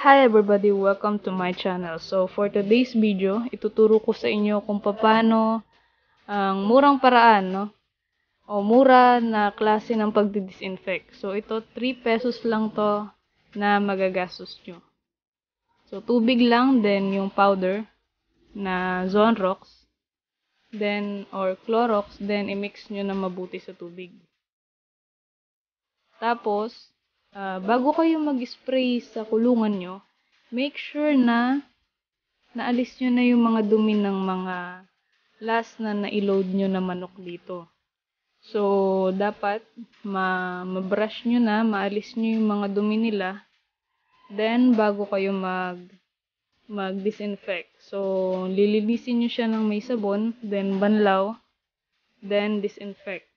Hi everybody, welcome to my channel. So for today's video, ituturo ko sa inyo kung paano ang murang paraan, no? O mura na klase ng pagdi-disinfect. So ito 3 pesos lang to na magagastos nyo. So tubig lang, then yung powder na Zonrox, then or Clorox, then i-mix nyo na mabuti sa tubig. Tapos, bago kayo mag-spray sa kulungan nyo, make sure na naalis nyo na yung mga dumi ng mga last na na-load nyo na manok dito. So, dapat ma-brush nyo na, maalis nyo yung mga dumi nila. Then, bago kayo mag-disinfect. So, lilinisin nyo siya ng may sabon, then banlaw, then disinfect.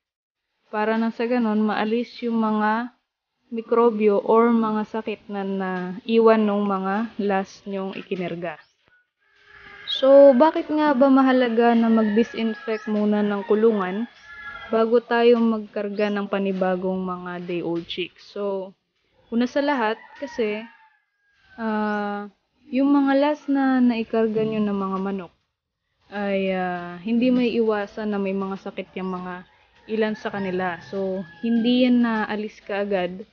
Para nang sa ganon, maalis yung mga mikrobyo or mga sakit na naiwan ng mga last nyong ikinirga. So, bakit nga ba mahalaga na mag-disinfect muna ng kulungan bago tayo magkarga ng panibagong mga day-old chicks? So, una sa lahat, kasi yung mga last na naikarga nyo ng mga manok ay hindi may iwasan na may mga sakit yung mga ilan sa kanila. So, hindi yan naalis kaagad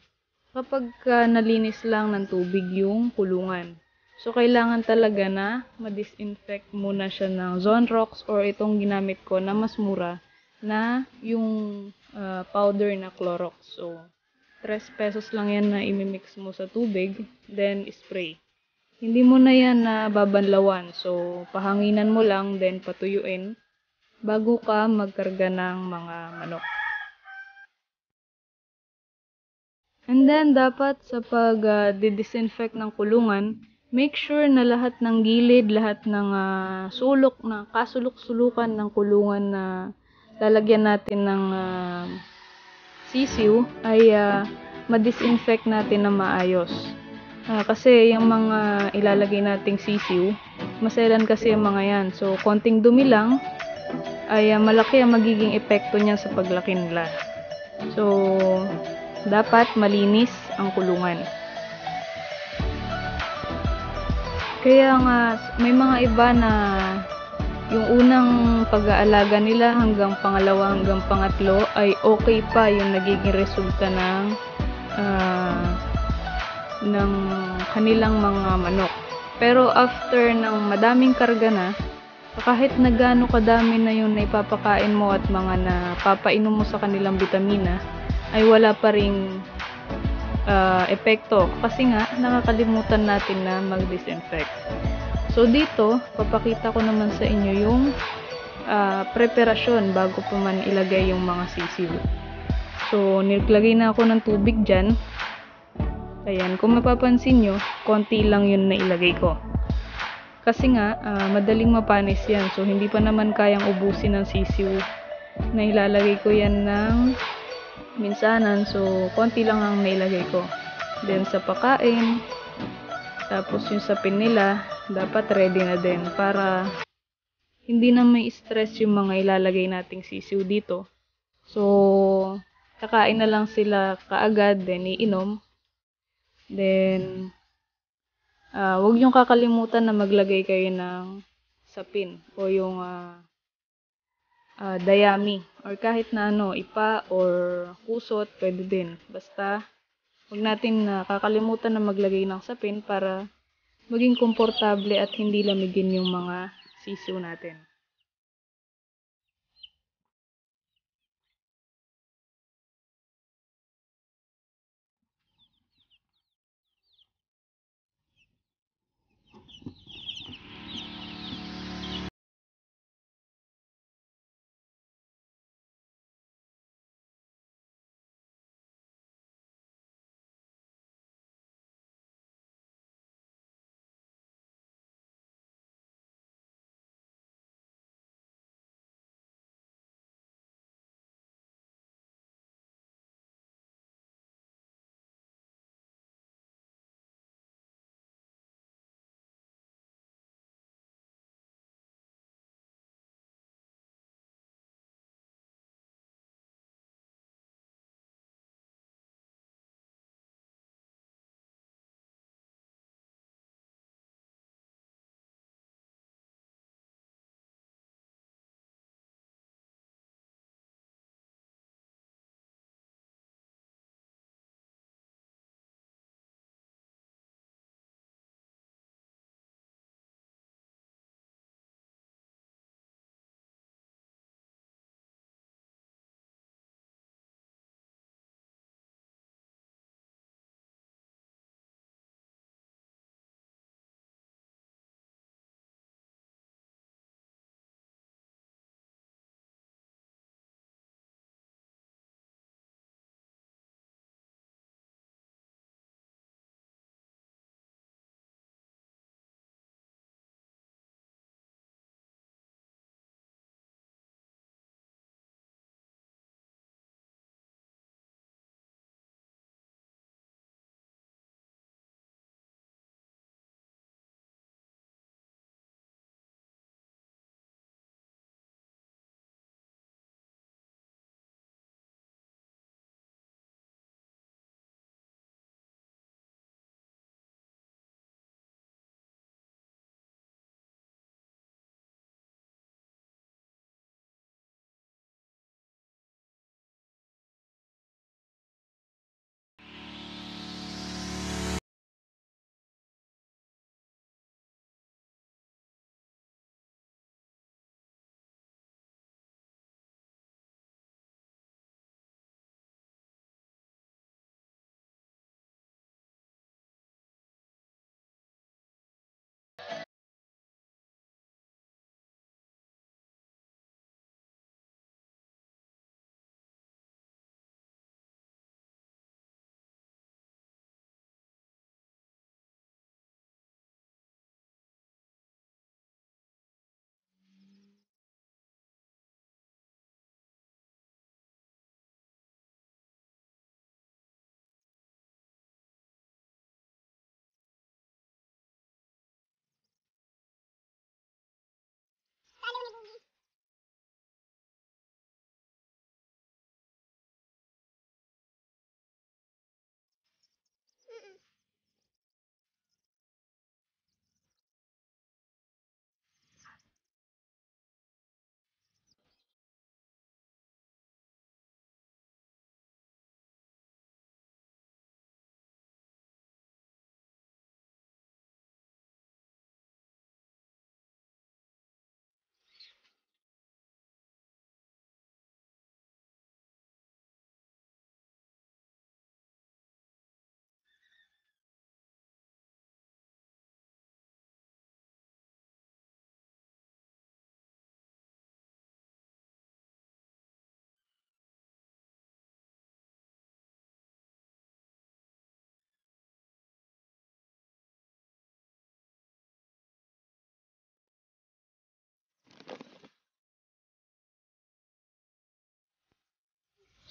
kapag nalinis lang ng tubig yung kulungan. So, kailangan talaga na ma-disinfect muna siya ng Zonrox or itong ginamit ko na mas mura na yung powder na Clorox. So, 3 pesos lang yan na imimix mo sa tubig, then spray. Hindi mo na yan na babanlawan. So, pahanginan mo lang, then patuyuin bago ka magkarga ng mga manok. And then, dapat sa pag-disinfect ng kulungan, make sure na lahat ng gilid, lahat ng sulok, na kasulok-sulukan ng kulungan na lalagyan natin ng sisiw ay ma-disinfect natin na maayos. Kasi yung mga ilalagay nating sisiw, maselan kasi yung mga yan. So, konting dumi lang ay malaki ang magiging epekto niya sa paglaki nila. So, dapat malinis ang kulungan. Kaya nga, may mga iba na yung unang pag-aalaga nila hanggang pangalawa, hanggang pangatlo ay okay pa yung nagiging resulta ng kanilang mga manok. Pero after ng madaming karga na, kahit na gaano kadami na yung naipapakain mo at mga napapainom mo sa kanilang bitamina, ay wala pa ring epekto kasi nga nakakalimutan natin na mag-disinfect. So dito, papakita ko naman sa inyo yung preparasyon bago pa man ilagay yung mga sisiw. So niglagay na ako ng tubig dyan. Ayan, kung mapapansin nyo, konti lang yun na ilagay ko. Kasi nga, madaling mapanis yan. So hindi pa naman kayang ubusin ng sisiw na ilalagay ko yan ng minsanan. So, konti lang ang nailagay ko. Then, sa pakain, tapos yung sapin nila, dapat ready na din para hindi na may stress yung mga ilalagay nating sisiw dito. So, kakain na lang sila kaagad, then iinom. Then, huwag niyong kakalimutan na maglagay kayo ng sapin o yung dayami or kahit na ipa or kusot, pwede din. Basta, huwag natin kakalimutan na maglagay ng sapin para maging komportable at hindi lamigin yung mga sisiw natin.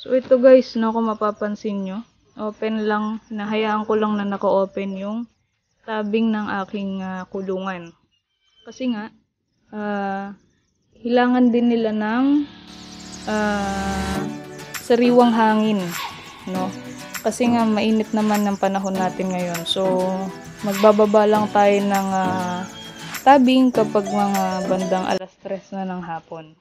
So ito guys, no, kung mapapansin nyo, open lang, nahayaan ko lang na naka-open yung tabing ng aking kulungan. Kasi nga, hilangan din nila ng sariwang hangin, no? Kasi nga mainit naman ng panahon natin ngayon. So magbababa lang tayo ng tabing kapag mga bandang 3:00 na ng hapon.